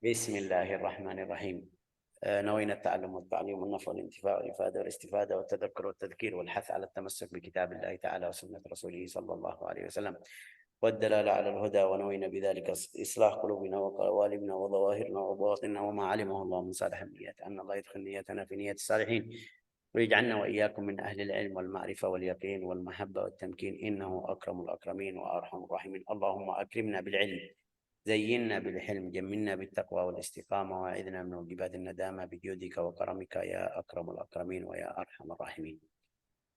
بسم الله الرحمن الرحيم. نوينا التعلم والتعليم والنفع والانتفاع والإفادة والاستفادة والتذكر والتذكير والحث على التمسك بكتاب الله تعالى وسنة رسوله صلى الله عليه وسلم والدلالة على الهدى، ونوينا بذلك إصلاح قلوبنا وقوالبنا وظواهرنا وبواطننا وما علمه الله من صالح النيات، أن الله يدخل نيتنا في نية الصالحين ويجعلنا وإياكم من أهل العلم والمعرفة واليقين والمحبة والتمكين، إنه أكرم الأكرمين وأرحم الراحمين. اللهم أكرمنا بالعلم، زينا بالحلم، جملنا بالتقوى والاستقامة، وأعذنا من موجبات الندامة بجودك وكرمك يا أكرم الأكرمين ويا أرحم الراحمين.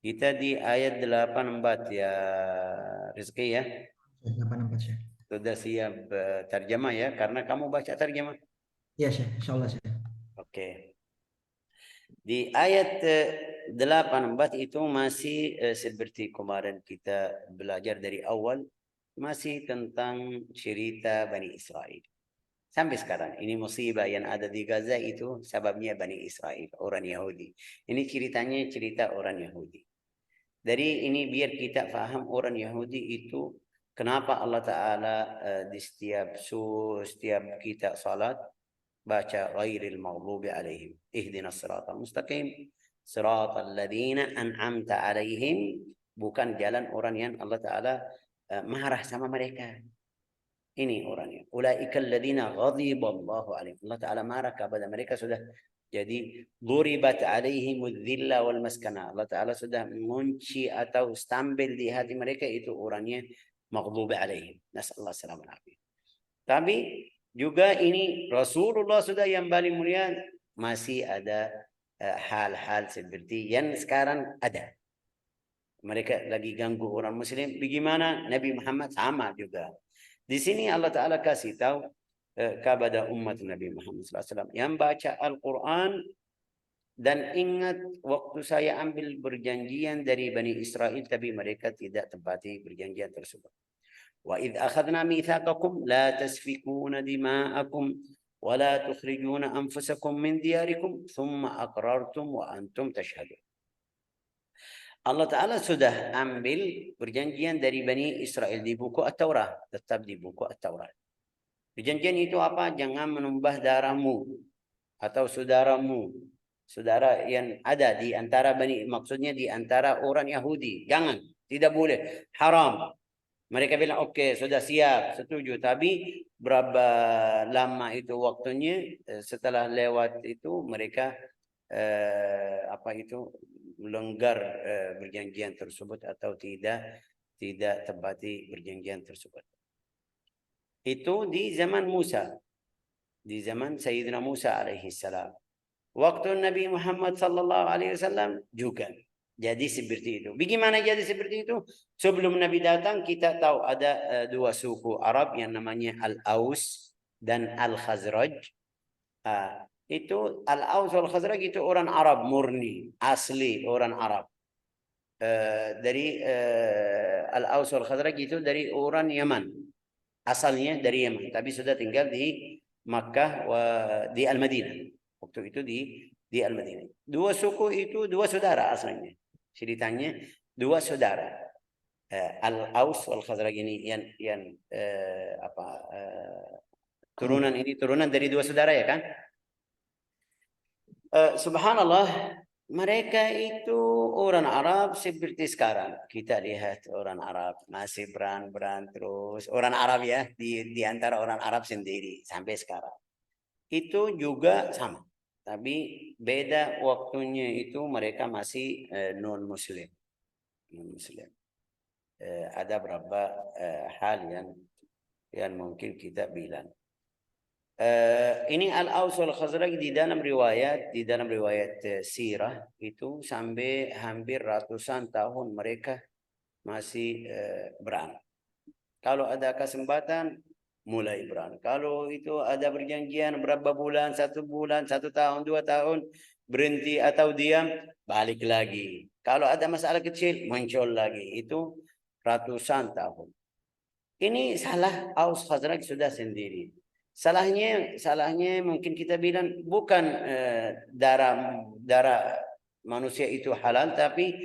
Kita di ayat 84 ya Rizky ya. 84 Syekh. Sudah siap terjemah ya, karena kamu baca terjemah. Iya Syekh, insyaallah Syekh. Oke. Di ayat 84 itu masih seperti kemarin kita belajar dari awal, masih tentang cerita Bani Israel. Sampai sekarang, ini musibah yang ada di Gaza itu sebabnya Bani Israel, orang Yahudi. Ini ceritanya cerita orang Yahudi. Dari ini biar kita faham orang Yahudi itu kenapa Allah Ta'ala di setiap kita salat baca ghairil maghdubi alaihim ihdinas siratal mustaqim siratal ladzina an'amta alaihim, bukan jalan orang yang Allah Ta'ala marah sama mereka. Ini orangnya. Ulaika alladzina ghadiballahu alaihim. Allah Ta'ala marah kepada mereka sudah. Jadi duribat alaihimudz dzilla wal maskana. Allah Ta'ala sudah mengunci atau stambil di hati mereka, itu orangnya maghdubi alaihim. Nasallahu alaihi wasallam. Tapi juga ini Rasulullah sudah yang paling mulia, masih ada hal-hal seperti yang sekarang ada. Mereka lagi ganggu orang muslim. Bagaimana Nabi Muhammad sama juga. Di sini Allah Ta'ala kasih tahu kepada umat Nabi Muhammad SAW yang baca Al-Quran dan ingat waktu saya ambil perjanjian dari Bani Israel, tapi mereka tidak tepati perjanjian tersebut. Wa idh akhadna mitsaqakum la tasfikuna dima'akum wa la tukhrijuna anfusakum min diyarikum thumma aqrartum wa antum tashhadun. Allah Ta'ala sudah ambil perjanjian dari Bani Israel di buku At-Taurat, tetap di buku At-Taurat. Perjanjian itu apa? Jangan menumbah darahmu atau saudaramu, saudara yang ada di antara Bani, maksudnya di antara orang Yahudi. Jangan, tidak boleh, haram. Mereka bilang oke, sudah siap, setuju. Tapi berapa lama itu waktunya, setelah lewat itu mereka melanggar perjanjian tersebut atau tidak tepati perjanjian tersebut. Itu di zaman Musa, di zaman Sayyidina Musa alaihi salam. Waktu Nabi Muhammad sallallahu alaihi wasallam juga jadi seperti itu. Bagaimana jadi seperti itu? Sebelum Nabi datang, kita tahu ada dua suku Arab yang namanya Al-Aus dan Al-Khazraj. Itu Al-Aus wal Khazraj itu orang Arab murni, asli orang Arab. Dari Al-Aus wal Khazraj itu dari orang Yaman. Asalnya dari Yaman, tapi sudah tinggal di Makkah di Al-Madinah. Waktu itu di Al-Madinah. Dua suku itu dua saudara asalnya. Ceritanya dua saudara. Al-Aus wal Khazraj ini yang turunan ini turunan dari dua saudara ya kan? Subhanallah, mereka itu orang Arab seperti sekarang. Kita lihat orang Arab masih berang-berang terus. Orang Arab ya, di antara orang Arab sendiri sampai sekarang. Itu juga sama. Tapi beda waktunya itu mereka masih non-Muslim. Non-Muslim. Ada beberapa hal yang mungkin kita bilang. Ini Al-Aus wal Khazraj di dalam riwayat sirah itu sampai hampir ratusan tahun mereka masih berang. Kalau ada kesempatan mulai berang. Kalau itu ada perjanjian berapa bulan, 1 bulan, 1 tahun, 2 tahun berhenti atau diam, balik lagi. Kalau ada masalah kecil muncul lagi. Itu ratusan tahun. Ini salah Aus Khazraj sudah sendiri. Salahnya mungkin kita bilang bukan darah manusia itu halal, tapi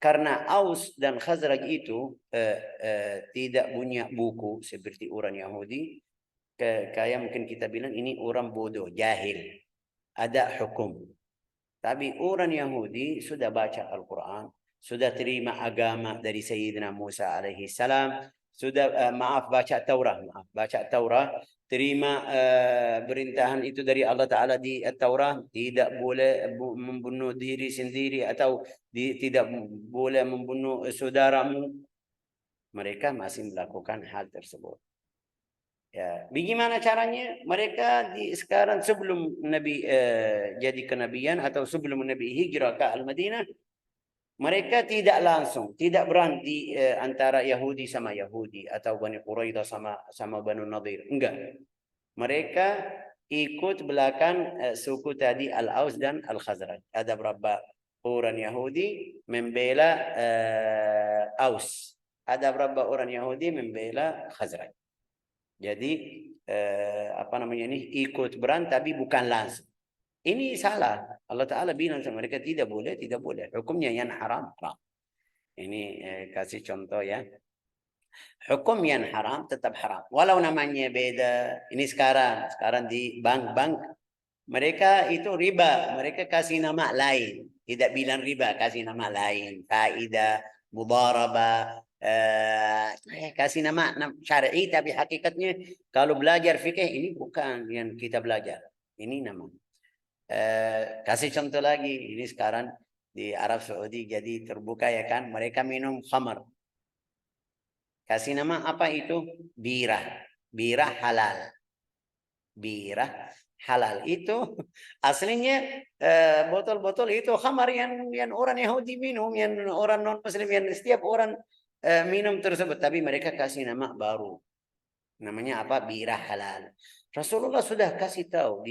karena Aus dan Khazraj itu tidak punya buku seperti orang Yahudi, kayak mungkin kita bilang ini orang bodoh, jahil. Ada hukum. Tapi orang Yahudi sudah baca Al-Quran, sudah terima agama dari Sayyidina Musa alaihi salam, sudah baca Taurat, terima perintahan itu dari Allah Ta'ala di Taurat, tidak boleh membunuh diri sendiri atau tidak boleh membunuh saudaramu. Mereka masih melakukan hal tersebut. Ya, bagaimana caranya? Mereka sekarang sebelum Nabi jadi kenabian atau sebelum Nabi hijrah ke Al-Madinah, mereka tidak langsung, tidak berhenti antara Yahudi sama Yahudi atau Bani Quraidah sama Banu Nadir. Enggak. Mereka ikut belakang suku tadi Al-Aus dan Al-Khazraj. Ada berapa orang Yahudi membela Aus. Ada berapa orang Yahudi membela Khazraj. Jadi apa namanya ini ikut berang tapi bukan langsung. Ini salah. Allah Ta'ala bilang sama mereka tidak boleh, tidak boleh. Hukumnya yang haram, haram. Ini kasih contoh ya. Hukum yang haram tetap haram. Walau namanya beda. Ini sekarang di bank-bank mereka itu riba. Mereka kasih nama lain. Tidak bilang riba, kasih nama lain. Faidah, mudarabah, kasih nama syar'i tapi hakikatnya kalau belajar fikih ini bukan yang kita belajar. Ini nama. Kasih contoh lagi, ini sekarang di Arab Saudi jadi terbuka ya kan, mereka minum khamar. Kasih nama apa itu? Birah. Birah halal. Birah halal itu aslinya botol-botol itu khamar yang orang Yahudi minum, yang orang non Muslim, yang setiap orang minum tersebut, tapi mereka kasih nama baru, namanya apa? Birah halal. Rasulullah sudah kasih tahu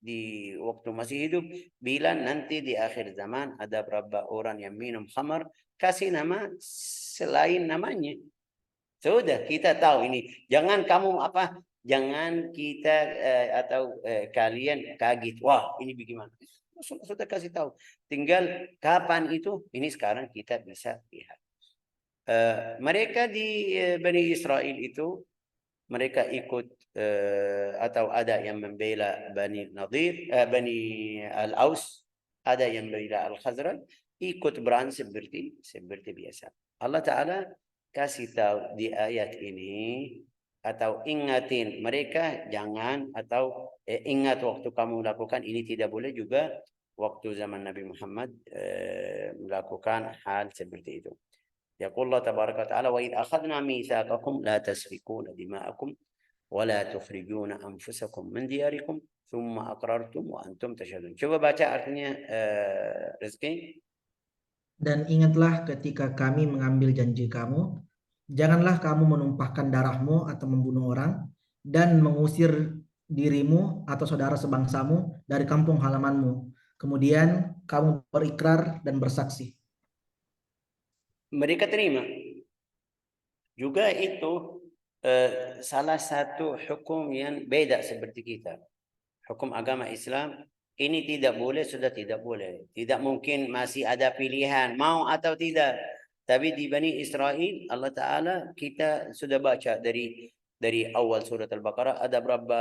di waktu masih hidup, bilang nanti di akhir zaman ada berapa orang yang minum khamar, kasih nama selain namanya. Sudah kita tahu ini. Jangan kamu apa? Jangan kita atau kalian kaget. Wah, ini bagaimana? Sudah kasih tahu. Tinggal kapan itu? Ini sekarang kita bisa lihat. Mereka di Bani Israel itu mereka ikut atau ada yang membela Bani Nadir, Bani Al-Aus, ada yang membela Al-Khazraj, ikut berang seperti biasa. Allah Ta'ala kasih tahu di ayat ini atau ingatin mereka jangan atau ingat waktu kamu lakukan ini tidak boleh juga waktu zaman Nabi Muhammad melakukan hal seperti itu. يقول الله تبارك وتعالى وإذ أخذنا ميثاقكم لا تسفكون دماءكم ولا تخرجون أنفسكم من دياركم ثم أقررتم وأنتم تشهدون. Coba baca artinya Rizky. Dan ingatlah ketika kami mengambil janji kamu, janganlah kamu menumpahkan darahmu atau membunuh orang dan mengusir dirimu atau saudara sebangsamu dari kampung halamanmu. Kemudian kamu berikrar dan bersaksi. Mereka terima. Juga itu salah satu hukum yang beda seperti kita. Hukum agama Islam ini tidak boleh, sudah tidak boleh. Tidak mungkin, masih ada pilihan mau atau tidak. Tapi di Bani Israel Allah Ta'ala kita sudah baca dari awal surat Al-Baqarah ada berapa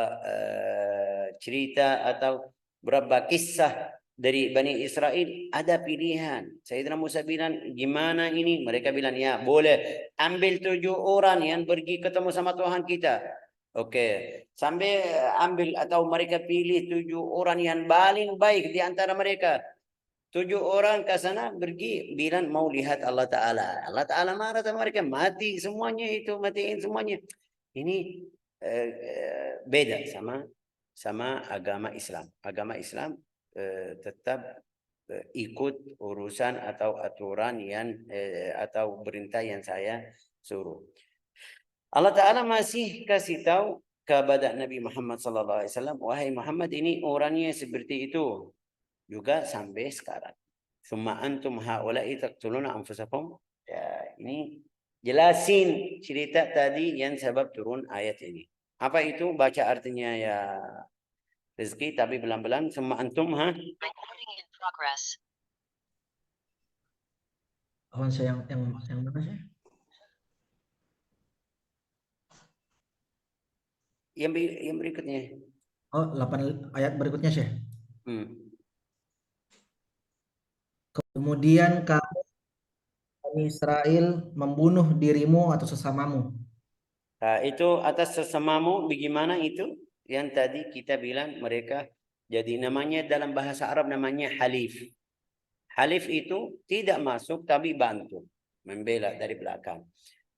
cerita atau berapa kisah dari Bani Israel, ada pilihan. Sayyidina Musa bilang, gimana ini? Mereka bilang, ya boleh. Ambil 7 orang yang pergi ketemu sama Tuhan kita. Oke. Sampai ambil atau mereka pilih 7 orang yang paling baik di antara mereka. 7 orang ke sana pergi bilang mau lihat Allah Ta'ala. Allah Ta'ala marah sama mereka. Mati semuanya itu. Matiin semuanya. Ini beda sama agama Islam. Agama Islam tetap ikut urusan atau aturan yang atau perintah yang saya suruh. Allah Ta'ala masih kasih tahu kepada Nabi Muhammad SAW, wahai Muhammad, ini orangnya seperti itu juga sampai sekarang. Summa antum haula'i taqtuluna anfusakum. Ya, ini jelasin cerita tadi yang sebab turun ayat ini. Apa itu? Baca artinya ya Rizki, tapi pelan-pelan. Summa antum Recording in progress. Awan saya yang mana sih? yang berikutnya. Oh, 8 ayat berikutnya, Syekh. Kemudian kamu Bani Israel membunuh dirimu atau sesamamu. Nah, itu atas sesamamu bagaimana itu? Yang tadi kita bilang mereka jadi namanya dalam bahasa Arab namanya halif. Halif itu tidak masuk tapi bantu. Membela dari belakang.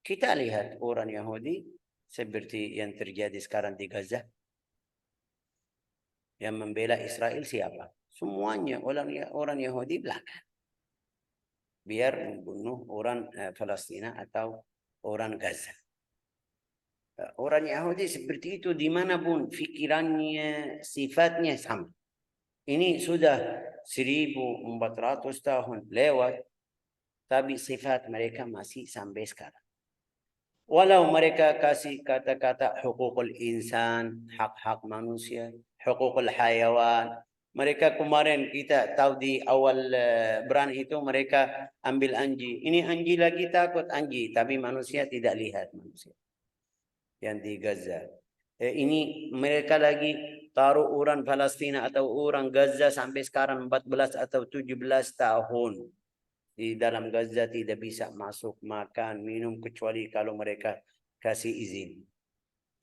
Kita lihat orang Yahudi seperti yang terjadi sekarang di Gaza. Yang membela Israel siapa? Semuanya orang Yahudi belakang. Biar membunuh orang Palestina atau orang Gaza. Orang Yahudi seperti itu dimanapun fikirannya, sifatnya sama. Ini sudah 1400 tahun lewat, tapi sifat mereka masih sampai sekarang. Walau mereka kasih kata-kata hukukul insan, hak-hak manusia, hukukul hayawan. Mereka kemarin kita tahu di awal berang itu mereka ambil anjing. Ini anjing lagi takut anjing, tapi manusia tidak lihat manusia. Yang di Gaza. Ini mereka lagi taruh orang Palestina atau orang Gaza sampai sekarang 14 atau 17 tahun. Di dalam Gaza tidak bisa masuk, makan, minum kecuali kalau mereka kasih izin.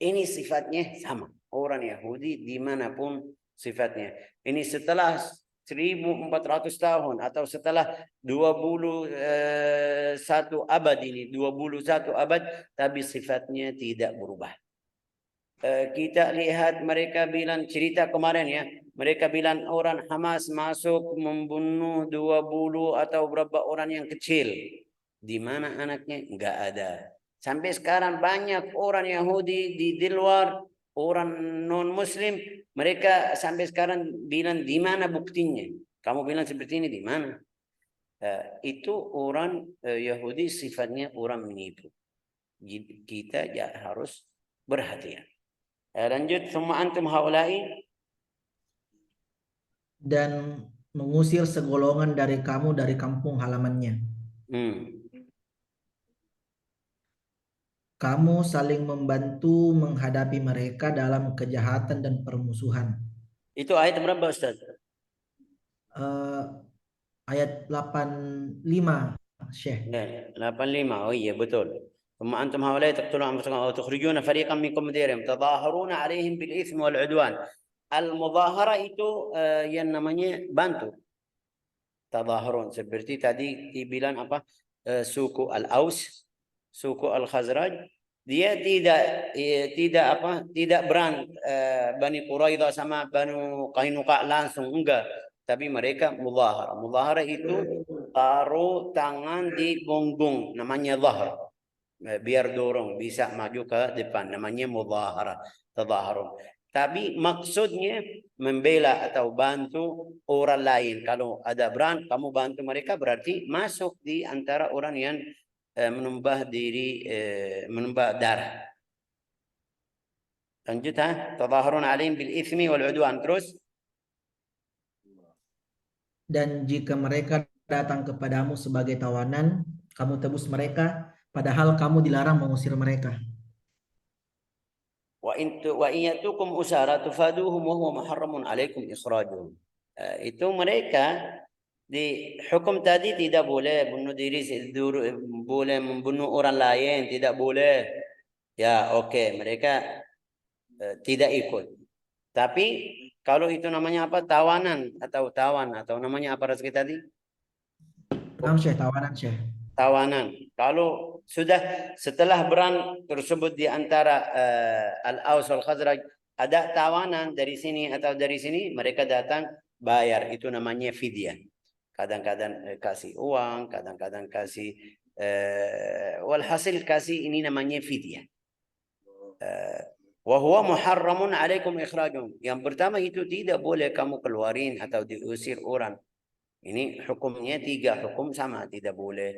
Ini sifatnya sama. Orang Yahudi dimanapun sifatnya. Ini setelah 1400 tahun atau setelah 21 abad ini, 21 abad, tapi sifatnya tidak berubah. Kita lihat mereka bilang cerita kemarin ya, mereka bilang orang Hamas masuk membunuh 20 atau berapa orang yang kecil. Di mana anaknya? Enggak ada. Sampai sekarang banyak orang Yahudi di luar, orang non Muslim, mereka sampai sekarang bilang di mana buktinya? Kamu bilang seperti ini di mana? Itu orang Yahudi sifatnya orang menipu. Kita harus berhati-hati. Lanjut, summa antum haulai, Dan mengusir segolongan dari kamu dari kampung halamannya. Kamu saling membantu menghadapi mereka dalam kejahatan dan permusuhan. Itu ayat berapa Ustaz? Ayat 85, Syekh. Ya, 85. Oh iya betul. ثم أنتم هؤلاء تقتلون أنفسكم أو تخرجون فريقا منكم من ديرهم تظاهرون عليهم بالإثم والعدوان. Al-mudahara itu yang namanya bantu. Tadahurun seperti tadi dibilang apa? Suku Al-Aus, suku Al-Khazraj, dia tidak berang Bani Quraidah sama Bani Qainuqa langsung, enggak, tapi mereka mudahara. Mudahara itu taruh tangan di punggung, namanya zahar, biar dorong bisa maju ke depan, namanya mudahara, tadahurun. Tapi maksudnya membela atau bantu orang lain. Kalau ada berang, kamu bantu mereka berarti masuk di antara orang yang menumpah darah. Lanjut ha, tadahurun alaihim bil itsmi wal udwan. Terus, dan jika mereka datang kepadamu sebagai tawanan, kamu tebus mereka, padahal kamu dilarang mengusir mereka. wa in yatukum usara tufaduhum wa huwa muharramun alaikum ikhrajuhum. Itu mereka di hukum tadi tidak boleh bunuh diri, boleh membunuh orang lain, tidak boleh. Ya, oke, mereka tidak ikut. Tapi kalau itu namanya apa? Tawanan atau namanya apa rezeki tadi? Syekh, tawanan, Syekh. Tawanan. Kalau sudah setelah berang tersebut di antara Al-Aus wal Khazraj ada tawanan dari sini atau dari sini, mereka datang bayar, itu namanya fidyah. Kadang-kadang kasih uang, kadang-kadang kasih walhasil kasih, ini namanya fidyah. Wa huwa muharramun alaikum ikhrajum. Yang pertama itu tidak boleh kamu keluarin atau diusir orang. Ini hukumnya 3 hukum sama, tidak boleh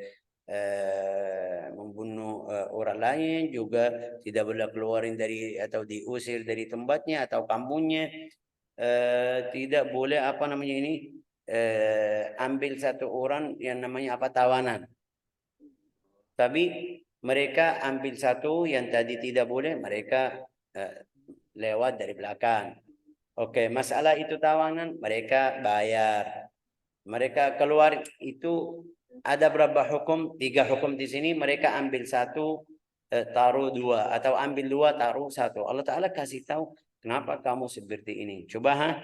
membunuh orang lain, juga tidak boleh keluarin dari atau diusir dari tempatnya atau kampungnya, tidak boleh apa namanya ini ambil satu orang yang namanya apa, tawanan. Tapi mereka ambil satu yang tadi tidak boleh, mereka lewat dari belakang. Oke, masalah itu tawanan, mereka bayar. Mereka keluar itu ada berapa hukum? 3 hukum di sini. Mereka ambil 1, taruh 2, atau ambil 2, taruh 1. Allah Ta'ala kasih tahu kenapa kamu seperti ini. Coba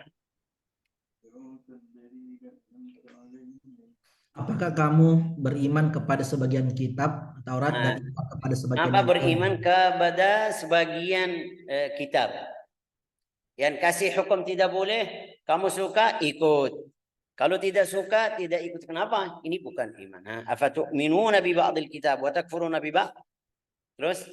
Apakah kamu beriman kepada sebagian kitab Taurat dan iman kepada sebagian Kenapa yang lain? beriman kepada sebagian kitab? Yang kasih hukum tidak boleh, kamu suka ikut. Kalau tidak suka, tidak ikut. Kenapa? Ini bukan iman. Afatu'minuna bi ba'dil kitab wa takfuruna bi ba'd. Terus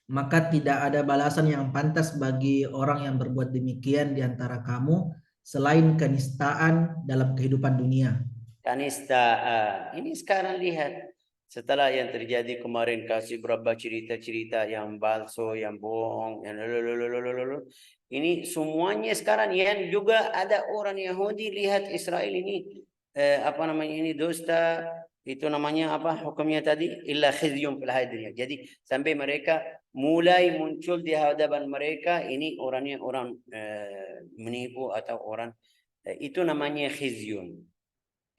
Maka tidak ada balasan yang pantas bagi orang yang berbuat demikian di antara kamu selain kenistaan dalam kehidupan dunia. kanistaan. Ini sekarang lihat. Setelah yang terjadi kemarin, kasih berapa cerita-cerita yang palsu, yang bohong, yang lulululululul. Ini semuanya sekarang yang juga ada orang Yahudi lihat Israel ini apa namanya ini dusta, itu namanya apa hukumnya tadi? Illa khizyun fil hayatid dunya. Jadi sampai mereka mulai muncul di hadapan mereka ini orangnya orang menipu atau orang itu namanya khizyun.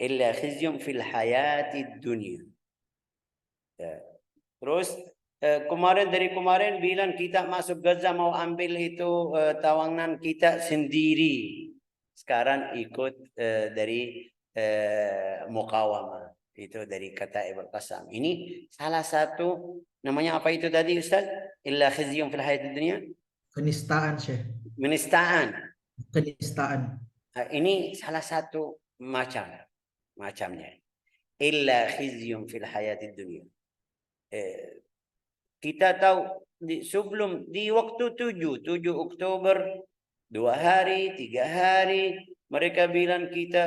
Illa khizyun fil hayatid dunya. Terus dari kemarin bilang kita masuk Gaza mau ambil itu tawanan kita sendiri. Sekarang ikut dari Muqawamah. Itu dari kata Ibn Qasam. Ini salah satu namanya apa itu tadi Ustaz? Illa khizyun fil hayatid dunya. Kenistaan, Syekh. Menistaan. Kenistaan. Ini salah satu macamnya. Illa khizyun fil hayatid dunya. Kita tahu sebelum di waktu 7 Oktober 2 hari 3 hari mereka bilang kita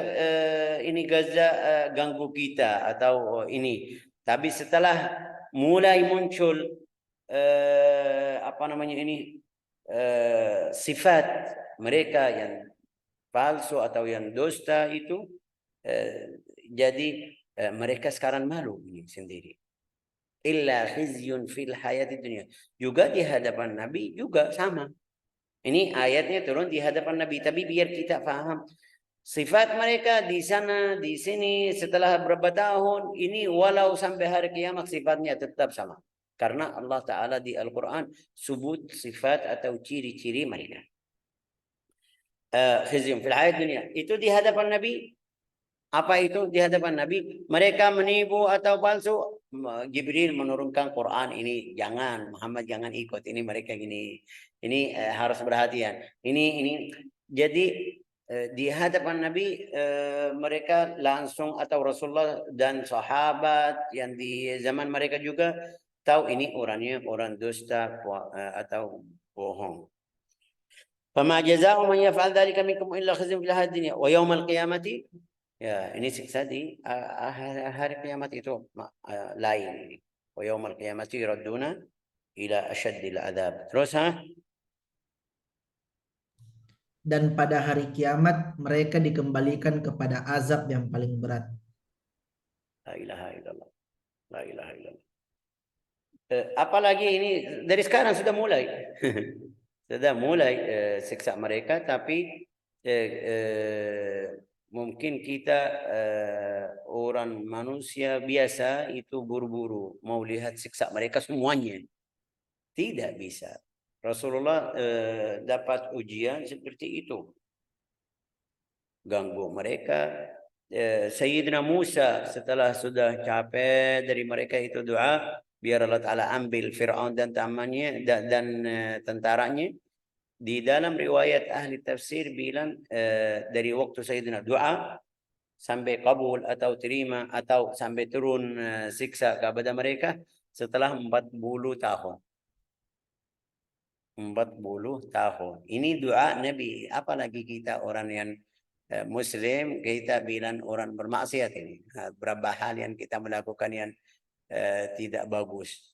ini Gaza ganggu kita atau ini, tapi setelah mulai muncul apa namanya ini sifat mereka yang palsu atau yang dusta itu jadi mereka sekarang malu ini sendiri. Illa khizyun fil hayatid dunya. Juga di hadapan Nabi juga sama. Ini ayatnya turun di hadapan Nabi, tapi biar kita paham sifat mereka di sana, di sini setelah berapa tahun ini walau sampai hari kiamat sifatnya tetap sama. Karena Allah Ta'ala di Al-Quran sebut sifat atau ciri-ciri mereka. Khizyun fil hayatid dunya. Itu di hadapan Nabi. Apa itu di hadapan Nabi? Mereka menipu atau palsu. Jibril menurunkan Quran ini jangan, Muhammad jangan ikut. Ini mereka gini. Ini harus perhatian. Ini jadi di hadapan Nabi mereka langsung atau Rasulullah dan sahabat yang di zaman mereka juga tahu ini orangnya orang dusta atau bohong. Fama jazaa'u man yaf'al dzalika minkum illa khizyun fil hayatid dunya wa yaumal qiyamati. Ya, ini siksa di hari kiamat itu lain ini. Wa yaumal qiyamati yuradduna ila asyaddil adzab. Terus Dan pada hari kiamat mereka dikembalikan kepada azab yang paling berat. La ilaha illallah. La ilaha illallah. Apalagi ini dari sekarang sudah mulai. Sudah mulai siksa mereka, tapi mungkin kita orang manusia biasa itu buru-buru mau lihat siksa mereka semuanya. Tidak bisa. Rasulullah dapat ujian seperti itu. Ganggu mereka. Sayyidina Musa setelah sudah capek dari mereka itu doa, biar Allah Ta'ala ambil Fir'aun dan tamannya dan tentaranya. Di dalam riwayat ahli tafsir bilang dari waktu Sayyidina doa sampai kabul atau terima atau sampai turun siksa kepada mereka setelah 40 tahun. 40 tahun. Ini doa Nabi. Apalagi kita orang yang Muslim, kita bilang orang bermaksiat ini. Berapa hal yang kita melakukan yang tidak bagus.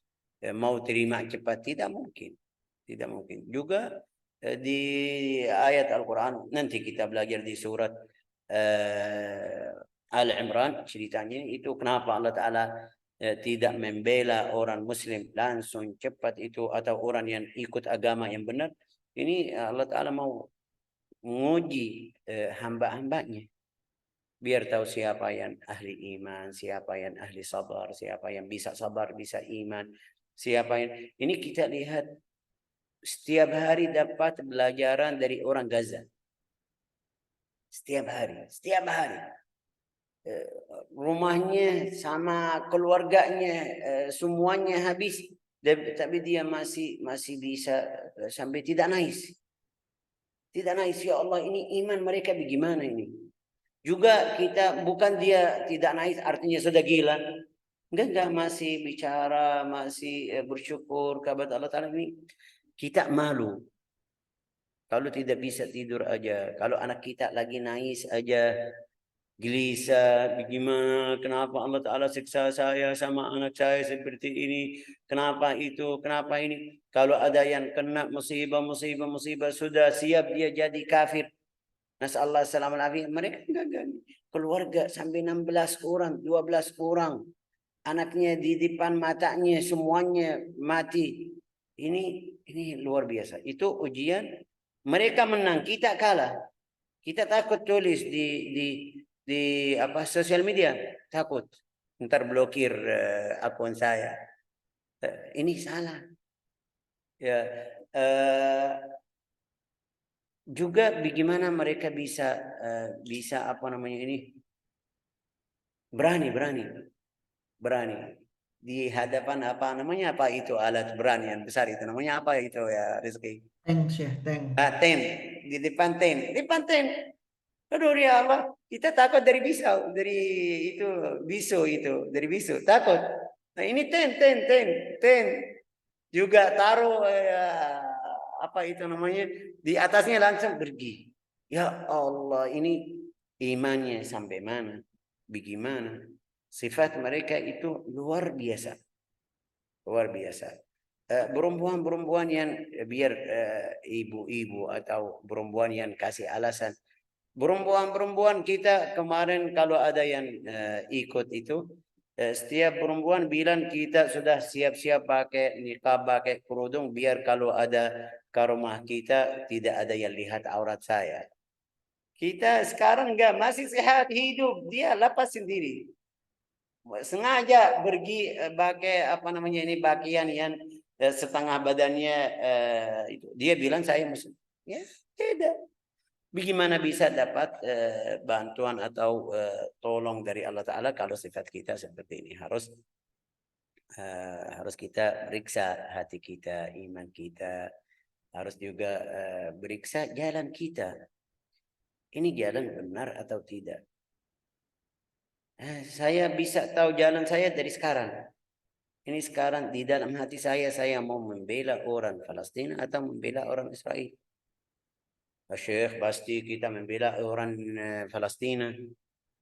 Mau terima cepat, tidak mungkin. Tidak mungkin. Juga di ayat Al-Quran, nanti kita belajar di surat Al-Imran, ceritanya itu kenapa Allah Ta'ala tidak membela orang Muslim langsung cepat itu atau orang yang ikut agama yang benar, ini Allah Ta'ala mau menguji hamba-hambanya. Biar tahu siapa yang ahli iman, siapa yang ahli sabar, siapa yang bisa sabar, bisa iman, siapa yang... Ini kita lihat setiap hari dapat pelajaran dari orang Gaza. Setiap hari. Rumahnya sama keluarganya semuanya habis, tapi dia masih bisa sampai tidak nangis. Tidak nangis, ya Allah, ini iman mereka bagaimana ini? Juga kita, bukan dia tidak naik artinya sudah gila. Enggak, masih bicara, masih bersyukur kepada Allah Ta'ala. Ini kita malu kalau tidak bisa tidur aja, kalau anak kita lagi nangis aja, gelisah, bagaimana, kenapa Allah Ta'ala siksa saya sama anak saya seperti ini, kenapa itu, kenapa ini. Kalau ada yang kena musibah, sudah siap dia jadi kafir. Nasallahu alaihi wasallam. Mereka enggak. Keluarga sampai 16 orang, 12 orang. Anaknya di depan matanya semuanya mati. Ini luar biasa. Itu ujian. Mereka menang, kita kalah. Kita takut tulis di sosial media, takut ntar blokir akun saya. Ini salah. Ya, juga bagaimana mereka bisa berani di hadapan apa itu alat berani yang besar itu namanya apa itu ya Rizky? Tank, Syekh, tank. Ten di depan ten. Aduh ya Allah, kita takut dari bisu takut. Nah ini ten juga taruh di atasnya langsung pergi. Ya Allah, ini imannya sampai mana? Bagaimana? Sifat mereka itu luar biasa. Perempuan yang biar ibu-ibu atau perempuan yang kasih alasan. Perempuan kita kemarin kalau ada yang ikut itu, setiap perempuan bilang kita sudah siap-siap pakai niqab, pakai kerudung, biar kalau ada ke rumah kita tidak ada yang lihat aurat saya. Kita sekarang enggak, masih sehat hidup, dia lepas sendiri. Sengaja pergi pakai pakaian yang setengah badannya itu. Dia bilang saya muslim. Ya, tidak. Bagaimana bisa dapat bantuan atau tolong dari Allah Ta'ala kalau sifat kita seperti ini? Harus kita periksa hati kita, iman kita. Harus juga periksa jalan kita. Ini jalan benar atau tidak? Saya bisa tahu jalan saya dari sekarang. Ini sekarang di dalam hati saya mau membela orang Palestina atau membela orang Israel. Syekh, pasti kita membela orang Palestina.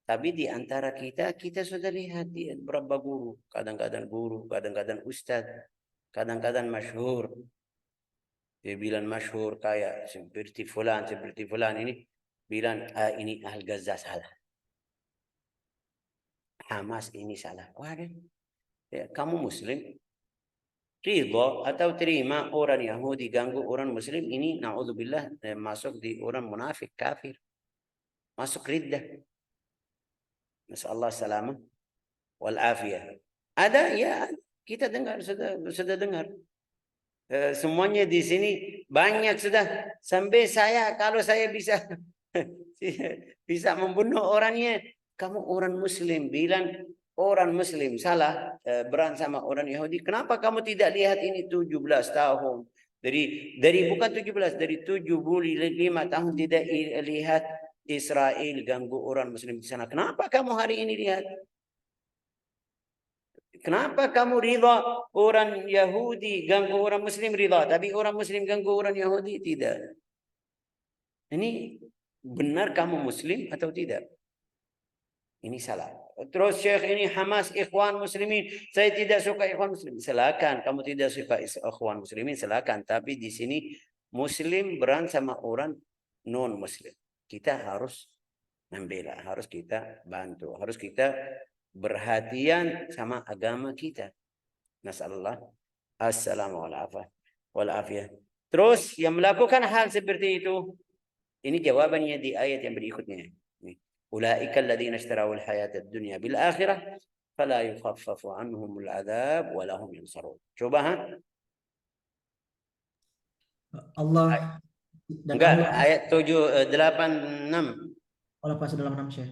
Tapi di antara kita sudah lihat berapa guru. Kadang-kadang ustaz. Kadang-kadang masyhur. Dia bilang masyhur kayak seperti fulan ini. Bilang ini Al Gaza salah. Hamas ini salah. Waduh. Ya, kamu muslim? Ridha atau terima orang Yahudi ganggu orang Muslim, ini na'udzubillah masuk di orang munafik, kafir. Masuk riddah. Nasallahu salamah wal afiyah. Ada ya, kita dengar, sudah dengar. Semuanya di sini banyak sudah. Sampai kalau saya bisa membunuh orangnya, kamu orang Muslim bilang orang Muslim salah berang sama orang Yahudi. Kenapa kamu tidak lihat ini 17 tahun? Dari bukan 17, dari 75 tahun tidak lihat Israel ganggu orang Muslim di sana. Kenapa kamu hari ini lihat? Kenapa kamu ridha orang Yahudi ganggu orang Muslim ridha, tapi orang Muslim ganggu orang Yahudi tidak? Ini benar kamu Muslim atau tidak? Ini salah. Terus Syekh ini Hamas, Ikhwan Muslimin. Saya tidak suka Ikhwan Muslimin. Silakan, kamu tidak suka Ikhwan Muslimin, silakan. Tapi di sini Muslim berang sama orang non Muslim. Kita harus membela, harus kita bantu, harus kita berhatian sama agama kita. Nasallallahu assalamu wal afiyah. Terus yang melakukan hal seperti itu, ini jawabannya di ayat yang berikutnya. Ulaika alladziina ishtarawul hayatad dunya bil akhirah fala yukhaffafu anhumul adzab wa lahum yunsarun. Coba Allah dan enggak, Allah ayat 86. Allah pasal dalam 6 Syekh.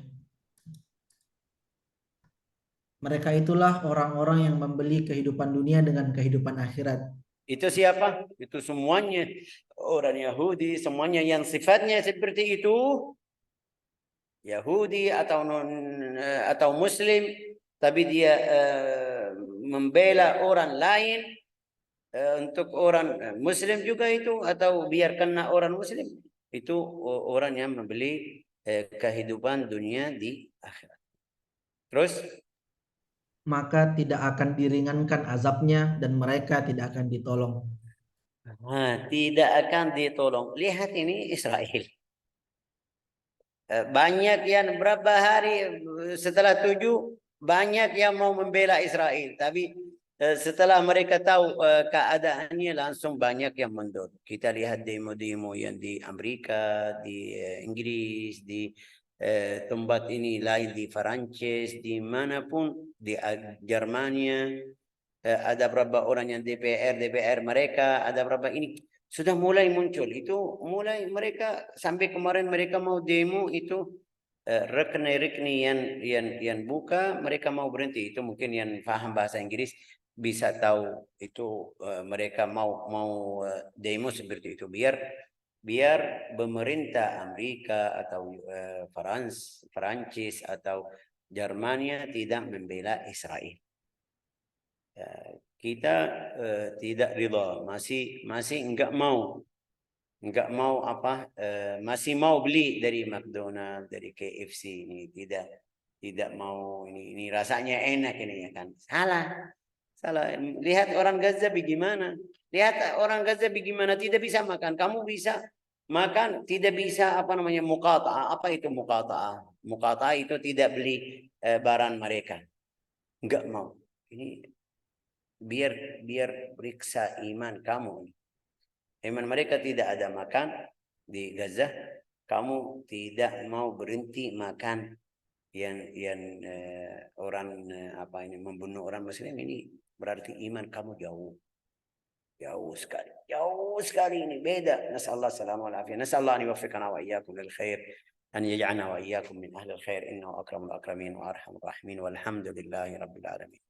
Mereka itulah orang-orang yang membeli kehidupan dunia dengan kehidupan akhirat. Itu siapa? Itu semuanya orang Yahudi, semuanya yang sifatnya seperti itu, Yahudi atau Muslim, tapi dia membela orang lain untuk orang Muslim juga itu, atau biar kena orang Muslim, itu orang yang membeli kehidupan dunia di akhirat. Terus maka tidak akan diringankan azabnya dan mereka tidak akan ditolong. tidak akan ditolong. Lihat ini Israel. Banyak yang berapa hari setelah 7 banyak yang mau membela Israel, tapi setelah mereka tahu keadaannya langsung banyak yang mundur. Kita lihat demo-demo yang di Amerika, di Inggris, di tempat ini lain, di Perancis, di manapun, di Jermania, ada berapa orang yang DPR mereka, ada berapa ini sudah mulai muncul. Itu mulai mereka sampai kemarin mereka mau demo itu rekni yang buka, mereka mau berhenti. Itu mungkin yang paham bahasa Inggris bisa tahu itu mereka mau demo seperti itu biar pemerintah Amerika atau Perancis atau Jermania tidak membela Israel. Kita tidak ridha, masih enggak mau apa, masih mau beli dari McDonald, dari KFC ini, tidak mau. Ini rasanya enak ini ya kan. Salah. Lihat orang Gaza bagaimana, tidak bisa makan. Kamu bisa makan, tidak bisa apa namanya muqata'ah. Apa itu muqata'ah? Muqata'ah itu tidak beli barang mereka, enggak mau. Ini biar periksa iman kamu. Iman mereka tidak ada makan di Gaza, kamu tidak mau berhenti makan yang orang apa ini membunuh orang Muslim, ini berarti iman kamu jauh sekali ini beda. Nasallahu salamul afiyah. Nasallahu an yuwaffiqana wa iyyakum lil khair, an yaj'alna wa iyyakum min ahli al khair, innahu akramul akramin wa arhamur rahimin, walhamdulillahi rabbil alamin.